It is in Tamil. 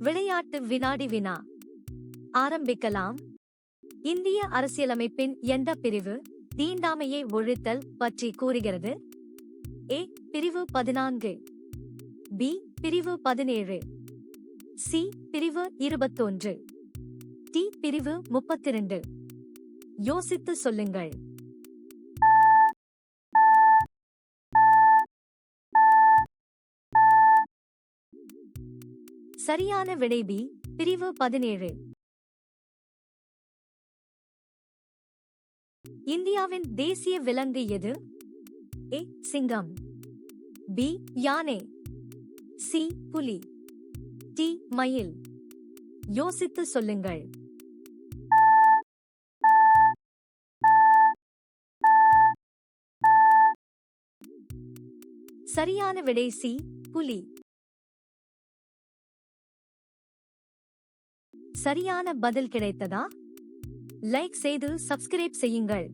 விளையாட்டு வினாடி வினா ஆரம்பிக்கலாம். இந்திய அரசியலமைப்பின் எந்த பிரிவு தீண்டாமையை ஒழித்தல் பற்றி கூறுகிறது? ஏ பிரிவு 14, பி பிரிவு 17, சி பிரிவு 21, டி பிரிவு 32. யோசித்து சொல்லுங்கள். சரியான விடை பி பிரிவு 17. இந்தியாவின் தேசிய விலங்கு எது? ஏ சிங்கம், பி யானை, சி புலி, டி மயில். யோசித்து சொல்லுங்கள். சரியான விடை சி புலி. சரியான பதில் கிடைத்ததா? லைக் செய்து சப்ஸ்கிரைப் செய்யுங்கள்.